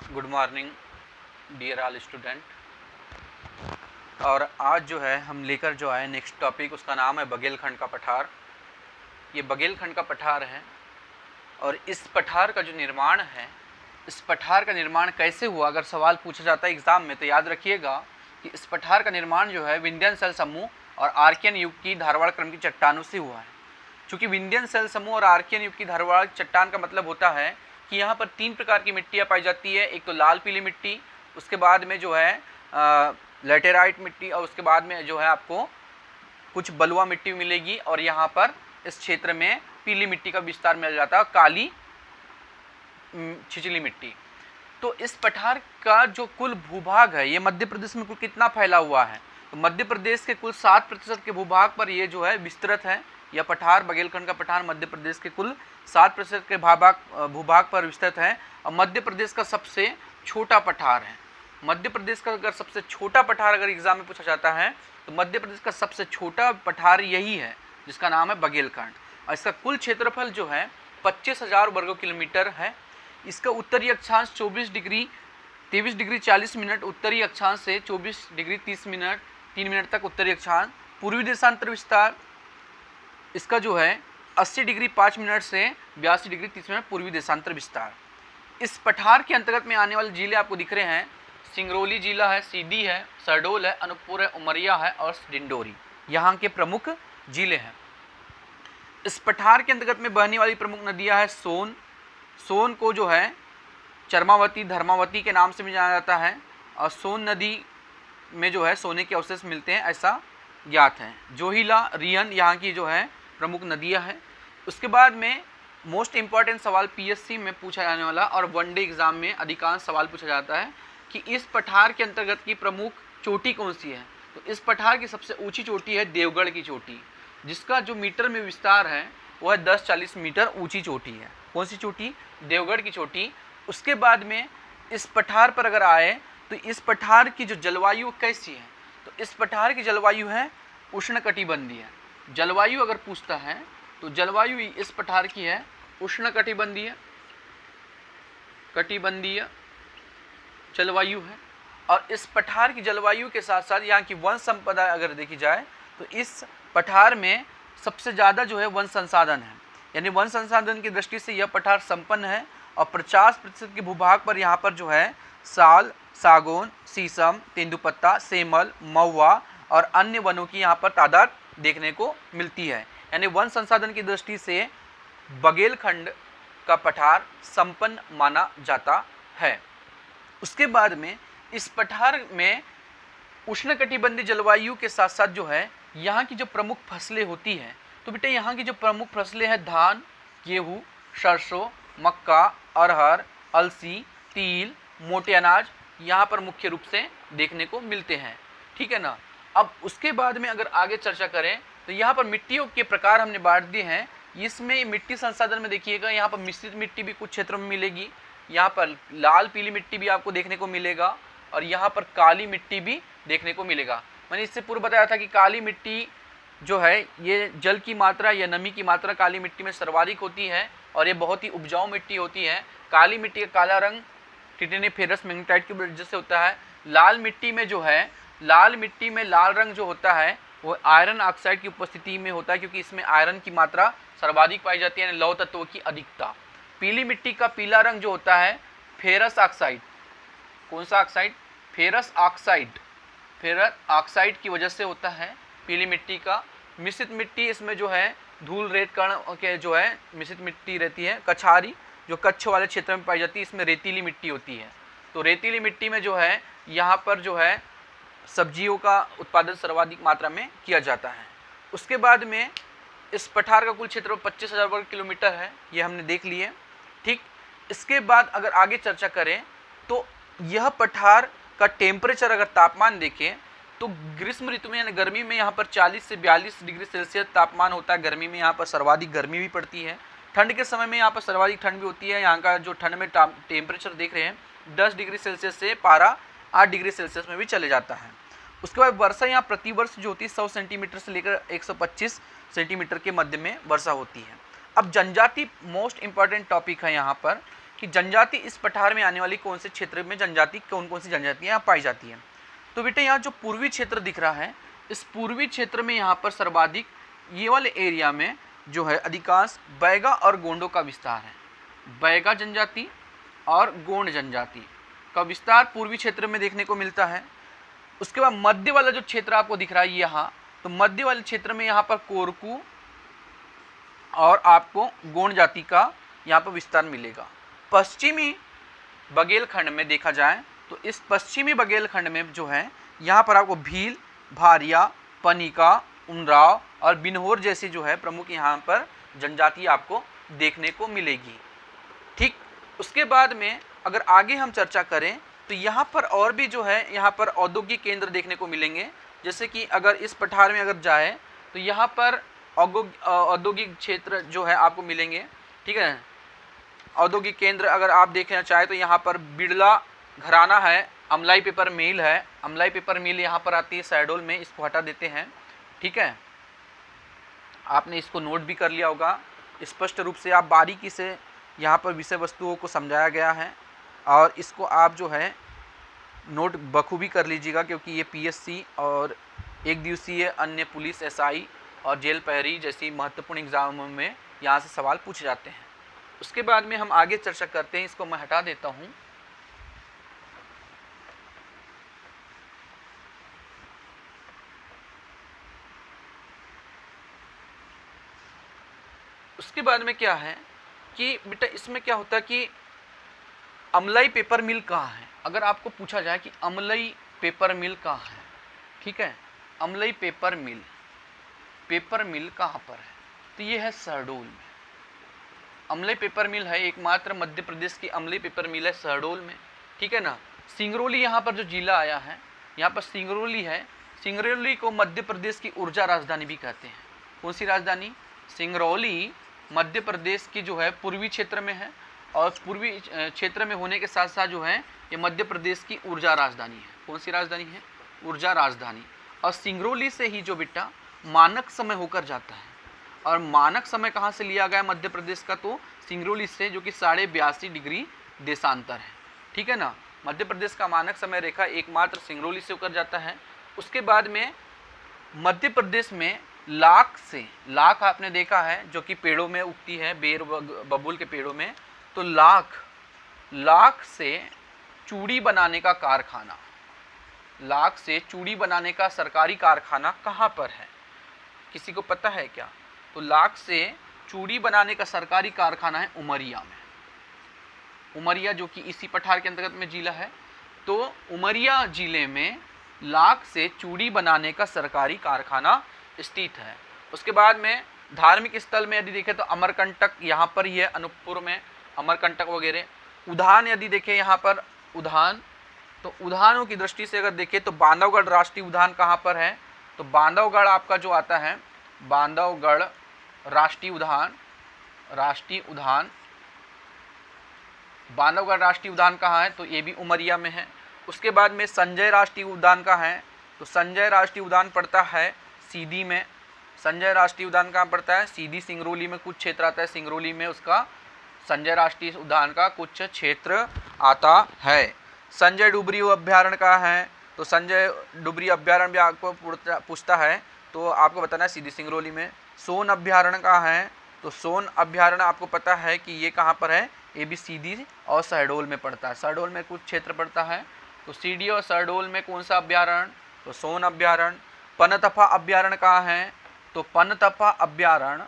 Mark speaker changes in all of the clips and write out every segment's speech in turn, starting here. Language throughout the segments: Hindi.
Speaker 1: Good morning dear all student. और आज जो है हम लेकर जो आए नेक्स्ट टॉपिक, उसका नाम है बघेलखंड का पठार। ये बघेलखंड का पठार है और इस पठार का जो निर्माण है, इस पठार का निर्माण कैसे हुआ, अगर सवाल पूछा जाता है एग्ज़ाम में तो याद रखिएगा कि इस पठार का निर्माण जो है विंध्यन शैल समूह और आर्कियन युग की धारवाड़ क्रम की चट्टानों से हुआ है। चूँकि विंध्यन शैल समूह और आर्कियन युग की धारवाड़ चट्टान का मतलब होता है कि यहाँ पर 3 प्रकार की मिट्टियाँ पाई जाती है। एक तो लाल पीली मिट्टी, उसके बाद में जो है लेटेराइट मिट्टी, और उसके बाद में जो है आपको कुछ बलुआ मिट्टी मिलेगी। और यहाँ पर इस क्षेत्र में पीली मिट्टी का विस्तार मिल जाता है, काली छिछली मिट्टी। तो इस पठार का जो कुल भूभाग है ये मध्य प्रदेश में कुल कितना फैला हुआ है, तो मध्य प्रदेश के कुल 7% के भूभाग पर ये जो है विस्तृत है। यह पठार बघेलखंड का पठार मध्य प्रदेश के कुल 7% के भूभाग पर विस्तृत है और मध्य प्रदेश का सबसे छोटा पठार है। मध्य प्रदेश का अगर सबसे छोटा पठार अगर एग्जाम में पूछा जाता है तो मध्य प्रदेश का सबसे छोटा पठार यही है, जिसका नाम है बघेलखंड। और इसका कुल क्षेत्रफल जो है 25,000 वर्ग किलोमीटर है। इसका उत्तरी अक्षांश 23 डिग्री 40 मिनट उत्तरी अक्षांश से 24 डिग्री 3 मिनट तक उत्तरी अक्षांश। पूर्वी देशांतर विस्तार इसका जो है 80 डिग्री 5 मिनट से 82 डिग्री 30 मिनट पूर्वी देशांतर विस्तार। इस पठार के अंतर्गत में आने वाले जिले आपको दिख रहे हैं, सिंगरौली जिला है, सीधी है, शहडोल है, अनूपपुर है, उमरिया है और डिंडोरी यहाँ के प्रमुख जिले हैं। इस पठार के अंतर्गत में बहने वाली प्रमुख नदियाँ है सोन को जो है चरमावती धर्मावती के नाम से भी जाना जाता है और सोन नदी में जो है सोने के अवशेष मिलते हैं ऐसा ज्ञात है। जोहिला रियन यहाँ की जो है प्रमुख नदियाँ हैं। उसके बाद में मोस्ट इम्पॉर्टेंट सवाल पीएससी में पूछा जाने वाला और वनडे एग्जाम में अधिकांश सवाल पूछा जाता है कि इस पठार के अंतर्गत की प्रमुख चोटी कौन सी है। तो इस पठार की सबसे ऊंची चोटी है देवगढ़ की चोटी, जिसका जो मीटर में विस्तार है वह 10-40 मीटर ऊंची चोटी है। कौन सी चोटी? देवगढ़ की चोटी। उसके बाद में इस पठार पर अगर आए तो इस पठार की जो जलवायु कैसी है, तो इस पठार की जलवायु है उष्णकटिबंधीय। जलवायु अगर पूछता है तो जलवायु इस पठार की है उष्णकटिबंधीय जलवायु है। और इस पठार की जलवायु के साथ साथ यहाँ की वन संपदा अगर देखी जाए तो इस पठार में सबसे ज़्यादा जो है वन संसाधन है, यानी वन संसाधन की दृष्टि से यह पठार संपन्न है। और 50% के भूभाग पर यहाँ पर जो है साल, सागौन, शीशम, तेंदुपत्ता, सेमल, महुआ और अन्य वनों की यहाँ पर तादाद देखने को मिलती है। यानी वन संसाधन की दृष्टि से बघेलखंड का पठार संपन्न माना जाता है। उसके बाद में इस पठार में उष्णकटिबंधीय जलवायु के साथ साथ जो है यहाँ की जो प्रमुख फसलें होती हैं, तो बेटे यहाँ की जो प्रमुख फसलें हैं धान, गेहूँ, सरसों, मक्का, अरहर, अलसी, तिल, मोटे अनाज यहाँ पर मुख्य रूप से देखने को मिलते हैं। ठीक है ना। अब उसके बाद में अगर आगे चर्चा करें तो यहाँ पर मिट्टियों के प्रकार हमने बांट दिए हैं। इसमें मिट्टी संसाधन में देखिएगा यहाँ पर मिश्रित मिट्टी भी कुछ क्षेत्रों में मिलेगी, यहाँ पर लाल पीली मिट्टी भी आपको देखने को मिलेगा और यहाँ पर काली मिट्टी भी देखने को मिलेगा। मैंने इससे पूर्व बताया था कि काली मिट्टी जो है ये जल की मात्रा या नमी की मात्रा काली मिट्टी में सर्वाधिक होती है और ये बहुत ही उपजाऊ मिट्टी होती है। काली मिट्टी का काला रंग टिटेनिफेरस मैग्नेटाइट की वजह से होता है। लाल मिट्टी में जो है लाल मिट्टी में लाल रंग जो होता है वो आयरन ऑक्साइड की उपस्थिति में होता है, क्योंकि इसमें आयरन की मात्रा सर्वाधिक पाई जाती है, यानी लौह तत्वों की अधिकता। पीली मिट्टी का पीला रंग जो होता है फेरस ऑक्साइड, कौन सा ऑक्साइड? फेरस ऑक्साइड की वजह से होता है पीली मिट्टी का। मिश्रित मिट्टी इसमें जो है धूल रेत कण के जो है मिश्रित मिट्टी रहती है। कछारी जो कच्छ वाले क्षेत्र में पाई जाती है, इसमें रेतीली मिट्टी होती है। तो रेतीली मिट्टी में जो है यहाँ पर जो है सब्जियों का उत्पादन सर्वाधिक मात्रा में किया जाता है। उसके बाद में इस पठार का कुल क्षेत्र 25,000 वर्ग किलोमीटर है, ये हमने देख लिए। ठीक, इसके बाद अगर आगे चर्चा करें तो यह पठार का टेम्परेचर अगर तापमान देखें तो ग्रीष्म ऋतु में यानी गर्मी में यहाँ पर 40 से 42 डिग्री सेल्सियस तापमान होता है। गर्मी में यहाँ पर सर्वाधिक गर्मी भी पड़ती है। ठंड के समय में यहाँ पर सर्वाधिक ठंड भी होती है। यहाँ का जो ठंड में टेम्परेचर देख रहे हैं 10 डिग्री सेल्सियस से पारा 8 डिग्री सेल्सियस में भी चले जाता है। उसके बाद वर्षा यहाँ प्रतिवर्ष जो होती है 100 सेंटीमीटर से लेकर 125 सेंटीमीटर के मध्य में वर्षा होती है। अब जनजाति मोस्ट इम्पॉर्टेंट टॉपिक है यहाँ पर कि जनजाति इस पठार में आने वाली कौन से क्षेत्र में जनजाति कौन कौन सी जनजातियाँ यहाँ पाई जाती हैं। तो बेटा यहाँ जो पूर्वी क्षेत्र दिख रहा है, इस पूर्वी क्षेत्र में यहाँ पर सर्वाधिक ये वाले एरिया में जो है अधिकांश बैगा और गोंडों का विस्तार है। बैगा जनजाति और गोंड जनजाति का विस्तार पूर्वी क्षेत्र में देखने को मिलता है। उसके बाद मध्य वाला जो क्षेत्र आपको दिख रहा है यहाँ, तो मध्य वाले क्षेत्र में यहाँ पर कोरकू और आपको गोंड जाति का यहाँ पर विस्तार मिलेगा। पश्चिमी बघेलखंड में देखा जाए तो इस पश्चिमी बघेलखंड में जो है यहाँ पर आपको भील, भारिया, पनिका, उमराव और बिनहोर जैसी जो है प्रमुख यहाँ पर जनजाति आपको देखने को मिलेगी। ठीक, उसके बाद में अगर आगे हम चर्चा करें तो यहाँ पर और भी जो है यहाँ पर औद्योगिक केंद्र देखने को मिलेंगे। जैसे कि अगर इस पठार में अगर जाए तो यहाँ पर औद्योगिक क्षेत्र जो है आपको मिलेंगे। ठीक है, औद्योगिक केंद्र अगर आप देखना चाहे तो यहाँ पर बिड़ला घराना है, अमलाई पेपर मिल है, अमलाई पेपर मिल यहाँ पर आती है शहडोल में, इसको हटा देते हैं। ठीक है, आपने इसको नोट भी कर लिया होगा। स्पष्ट रूप से आप बारीकी से यहाँ पर विषय वस्तुओं को समझाया गया है और इसको आप जो है नोट बखूबी कर लीजिएगा, क्योंकि ये पीएससी और एक दिवसीय अन्य पुलिस, एसआई और जेल प्रहरी जैसी महत्वपूर्ण एग्जामों में यहाँ से सवाल पूछे जाते हैं। उसके बाद में हम आगे चर्चा करते हैं। इसको मैं हटा देता हूँ। उसके बाद में क्या है कि बेटा इसमें क्या होता है कि अमलाई पेपर मिल कहाँ है। अगर आपको पूछा जाए कि अमलाई पेपर मिल कहाँ है, ठीक है, अमलाई पेपर मिल कहाँ पर है, तो ये है शहडोल में। अमलाई पेपर मिल है, एकमात्र मध्य प्रदेश की अमलाई पेपर मिल है शहडोल में। ठीक है ना। सिंगरौली यहाँ पर जो जिला आया है, यहाँ पर सिंगरौली है। सिंगरौली को मध्य प्रदेश की ऊर्जा राजधानी भी कहते हैं। कौन सी राजधानी? सिंगरौली मध्य प्रदेश की जो है पूर्वी क्षेत्र में है और पूर्वी क्षेत्र में होने के साथ साथ जो है ये मध्य प्रदेश की ऊर्जा राजधानी है। कौन सी राजधानी है? ऊर्जा राजधानी। और सिंगरौली से ही जो बेटा मानक समय होकर जाता है, और मानक समय कहाँ से लिया गया मध्य प्रदेश का? तो सिंगरौली से, जो कि 82.5 डिग्री देशांतर है। ठीक है ना। मध्य प्रदेश का मानक समय रेखा एकमात्र सिंगरौली से होकर जाता है। उसके बाद में मध्य प्रदेश में लाख से, लाख आपने देखा है जो कि पेड़ों में उगती है, बेर बबूल के पेड़ों में, तो लाख से चूड़ी बनाने का कारखाना, लाख से चूड़ी बनाने का सरकारी कारखाना कहाँ पर है? किसी को पता है क्या? तो लाख से चूड़ी बनाने का सरकारी कारखाना है उमरिया में। उमरिया जो कि इसी पठार के अंतर्गत में जिला है, तो उमरिया जिले में लाख से चूड़ी बनाने का सरकारी कारखाना स्थित है। उसके बाद में धार्मिक स्थल में यदि देखें तो अमरकंटक यहाँ पर ही है, अनूपपुर में अमरकंटक वगैरह। उद्यान यदि देखें यहाँ पर उद्यान, तो उद्यानों की दृष्टि से अगर देखें तो बांधवगढ़ राष्ट्रीय उद्यान कहाँ पर है? तो बांधवगढ़ आपका जो आता है, बांधवगढ़ राष्ट्रीय उद्यान, बांधवगढ़ राष्ट्रीय उद्यान कहाँ है? तो ये भी उमरिया में है। उसके बाद में संजय राष्ट्रीय उद्यान कहाँ है? तो संजय राष्ट्रीय उद्यान पड़ता है सीधी में। संजय राष्ट्रीय उद्यान कहाँ पड़ता है? सीधी सिंगरौली में कुछ क्षेत्र आता है, सिंगरौली में उसका संजय राष्ट्रीय उद्यान का कुछ क्षेत्र आता है। संजय डुबरी अभ्यारण्य कहाँ है? तो संजय डुबरी अभ्यारण्य भी आपको पूछता है तो आपको बताना है सीधी सिंगरौली में। सोन अभ्यारण्य कहाँ है? तो सोन अभ्यारण्य आपको पता है कि ये कहाँ पर है? ये भी सीधी और शहडोल में पड़ता है। शहडोल में कुछ क्षेत्र पड़ता है, तो सीधी और शहडोल में कौन सा अभ्यारण्य? तो सोन अभ्यारण्य। पनथपा अभ्यारण्य कहाँ है? तो पनथपा अभ्यारण्य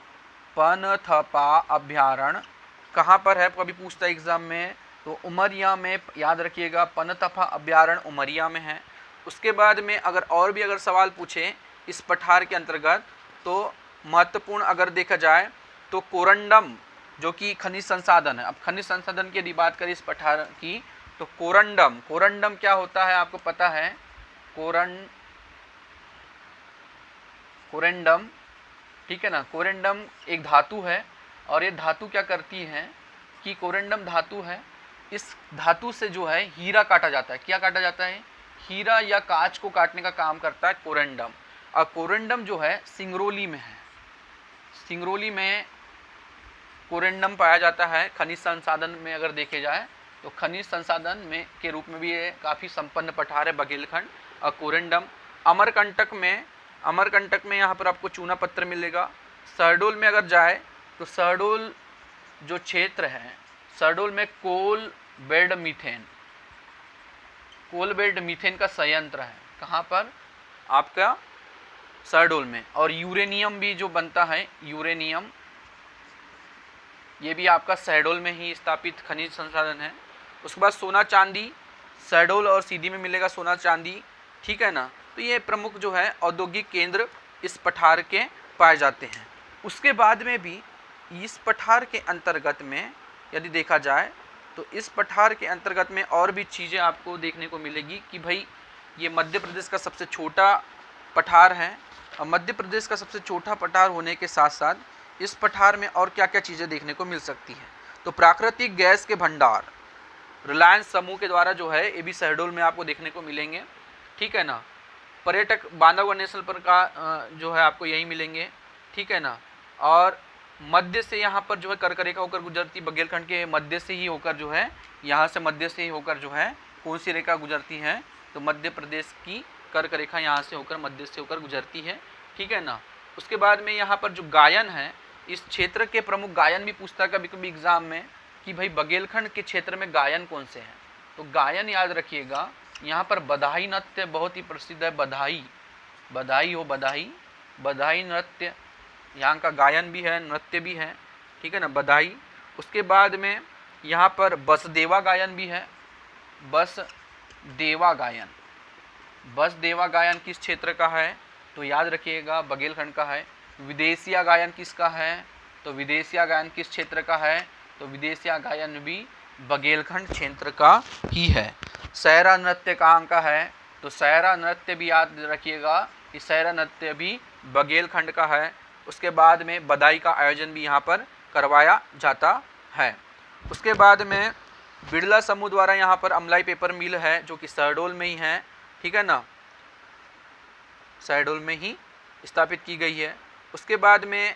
Speaker 1: कहाँ पर है? कभी पूछता है एग्जाम में, तो उमरिया में, याद रखिएगा, पनथपा अभ्यारण्य उमरिया में है। उसके बाद में अगर भी सवाल पूछे इस पठार के अंतर्गत, तो महत्वपूर्ण अगर देखा जाए तो कोरंडम जो कि खनिज संसाधन है। अब खनिज संसाधन की यदि बात करें इस पठार की, तो कोरंडम क्या होता है आपको पता है? कोरेंडम, ठीक है ना। कोरेंडम एक धातु है और ये धातु क्या करती है कि कोरेंडम धातु है, इस धातु से जो है हीरा काटा जाता है। क्या काटा जाता है? हीरा या कांच को काटने का काम करता है कोरेंडम। और कोरेंडम जो है सिंगरौली में है। सिंगरौली में कोरेंडम पाया जाता है। खनिज संसाधन में अगर देखे जाए तो खनिज संसाधन में के रूप में भी ये काफ़ी संपन्न पठार है बघेलखंड और कोरेंडम। अमरकंटक में यहाँ पर आपको चूना पत्थर मिलेगा। शहडोल में अगर जाए तो शहडोल जो क्षेत्र है, शहडोल में कोल बेड मीथेन का संयंत्र है। कहाँ पर? आपका शहडोल में। और यूरेनियम भी जो बनता है, यूरेनियम ये भी आपका शहडोल में ही स्थापित खनिज संसाधन है। उसके बाद सोना चांदी, शहडोल और सीधी में मिलेगा सोना चांदी, ठीक है ना। तो ये प्रमुख जो है औद्योगिक केंद्र इस पठार के पाए जाते हैं। उसके बाद में भी इस पठार के अंतर्गत में यदि देखा जाए तो इस पठार के अंतर्गत में और भी चीज़ें आपको देखने को मिलेगी कि भाई ये मध्य प्रदेश का सबसे छोटा पठार है। और मध्य प्रदेश का सबसे छोटा पठार होने के साथ साथ इस पठार में और क्या क्या चीज़ें देखने को मिल सकती हैं। तो प्राकृतिक गैस के भंडार रिलायंस समूह के द्वारा जो है ये भी शहडोल में आपको देखने को मिलेंगे, ठीक है ना। पर्यटक बांधवगढ़ नेशनल पार्क का जो है आपको यही मिलेंगे, ठीक है ना। और मध्य से यहाँ पर जो है कर्क रेखा होकर गुजरती, बघेलखंड के मध्य से ही होकर जो है, यहाँ से मध्य से ही होकर जो है कौन सी रेखा गुजरती है? तो मध्य प्रदेश की कर्क रेखा यहाँ से होकर मध्य से होकर गुजरती है, ठीक है ना। उसके बाद में यहाँ पर जो गायन है, इस क्षेत्र के प्रमुख गायन भी पूछता है कभी कभी एग्जाम में कि भाई बघेलखंड के क्षेत्र में गायन कौन से हैं। तो गायन याद रखिएगा, यहाँ पर बधाई नृत्य बहुत ही प्रसिद्ध है। बधाई नृत्य यहाँ का गायन भी है, नृत्य भी है, ठीक है ना, बधाई। उसके बाद में यहाँ पर बसदेवा गायन भी है। बसदेवा गायन किस क्षेत्र का है? तो याद रखिएगा बघेलखंड का है। विदेशिया गायन किसका है? तो विदेशिया गायन किस क्षेत्र का है? तो विदेशिया गायन भी बघेलखंड क्षेत्र का ही है। सहरा नृत्य कहाँ का है? तो सहरा नृत्य भी याद रखिएगा कि सहरा नृत्य भी बघेलखंड का है। उसके बाद में बधाई का आयोजन भी यहाँ पर करवाया जाता है। उसके बाद में बिरला समूह द्वारा यहाँ पर अमलाई पेपर मिल है जो कि शहडोल में ही है, ठीक है ना, शहडोल में ही स्थापित की गई है। उसके बाद में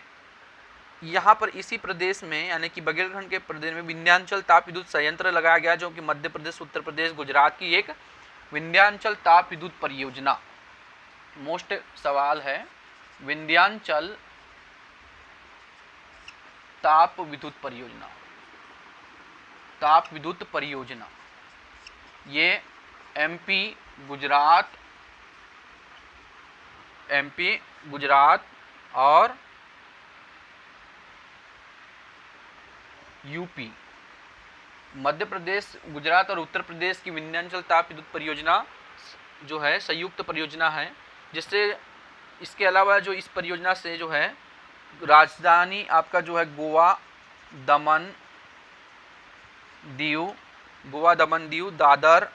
Speaker 1: यहाँ पर इसी प्रदेश में यानी कि बघेलखंड के प्रदेश में विंध्याचल ताप विद्युत संयंत्र लगाया गया जो कि मध्य प्रदेश, उत्तर प्रदेश, गुजरात की एक विंध्याचल ताप विद्युत परियोजना। मोस्ट सवाल है, विंध्याचल ताप विद्युत परियोजना ये एमपी, गुजरात और यूपी, मध्य प्रदेश, गुजरात और उत्तर प्रदेश की विंध्याचल ताप विद्युत परियोजना जो है संयुक्त परियोजना है। जिससे इसके अलावा जो इस परियोजना से जो है राजधानी आपका जो है गोवा, दमन, दीव, दादर,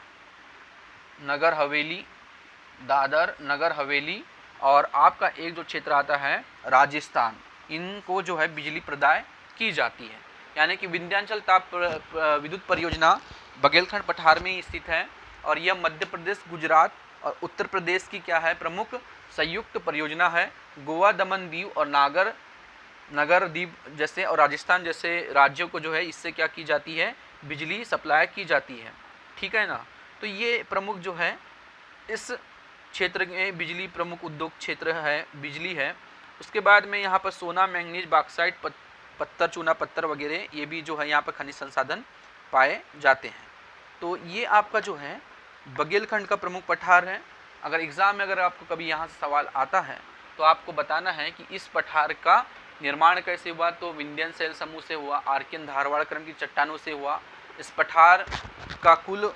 Speaker 1: नगर हवेली और आपका एक जो क्षेत्र आता है राजस्थान, इनको जो है बिजली प्रदाय की जाती है। यानी कि विंध्याचल ताप विद्युत परियोजना बघेलखंड पठार में ही स्थित है और यह मध्य प्रदेश, गुजरात और उत्तर प्रदेश की क्या है? प्रमुख संयुक्त परियोजना है। गोवा, दमन, दीव और नगर द्वीप जैसे और राजस्थान जैसे राज्यों को जो है इससे क्या की जाती है? बिजली सप्लाई की जाती है, ठीक है ना। तो ये प्रमुख जो है इस क्षेत्र में बिजली प्रमुख उद्योग क्षेत्र है, बिजली है। उसके बाद में यहाँ पर सोना, मैंगनीज, बॉक्साइट, पत्थर, चूना पत्थर वगैरह ये भी जो है यहाँ पर खनिज संसाधन पाए जाते हैं। तो ये आपका जो है बघेलखंड का प्रमुख पठार है। अगर एग्ज़ाम में अगर आपको कभी यहाँ से सवाल आता है तो आपको बताना है कि इस पठार का निर्माण कैसे हुआ। तो विंध्यन शैल समूह से हुआ, आर्कियन धारवाड़ क्रम की चट्टानों से हुआ। इस पठार का कुल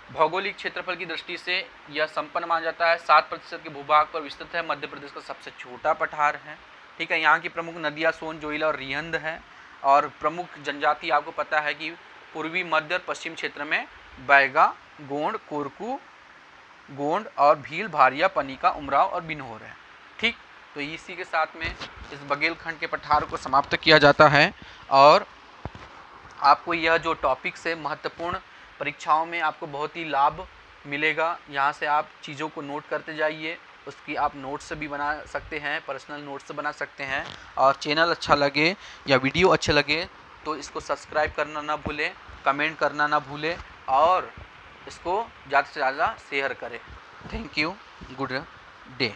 Speaker 1: भौगोलिक क्षेत्रफल की दृष्टि से यह संपन्न माना जाता है। 7% के भूभाग पर विस्तृत है। मध्य प्रदेश का सबसे छोटा पठार है, ठीक है। यहाँ की प्रमुख नदियाँ सोन, जोइला और रिहंद है। और प्रमुख जनजाति आपको पता है कि पूर्वी, मध्य और पश्चिम क्षेत्र में बैगा, गोंड, कोरकू, गोंड और भील, भारिया, पनिका, उमराव और बिन्होर है, ठीक। तो इसी के साथ में इस बघेलखंड के पठार को समाप्त किया जाता है। और आपको यह जो टॉपिक्स है महत्वपूर्ण, परीक्षाओं में आपको बहुत ही लाभ मिलेगा। यहाँ से आप चीज़ों को नोट करते जाइए उसकी आप नोट्स भी बना सकते हैं, पर्सनल नोट्स बना सकते हैं। और चैनल अच्छा लगे या वीडियो अच्छे लगे तो इसको सब्सक्राइब करना ना भूलें, कमेंट करना ना भूलें और इसको ज़्यादा से ज़्यादा शेयर करें। Thank you, good day.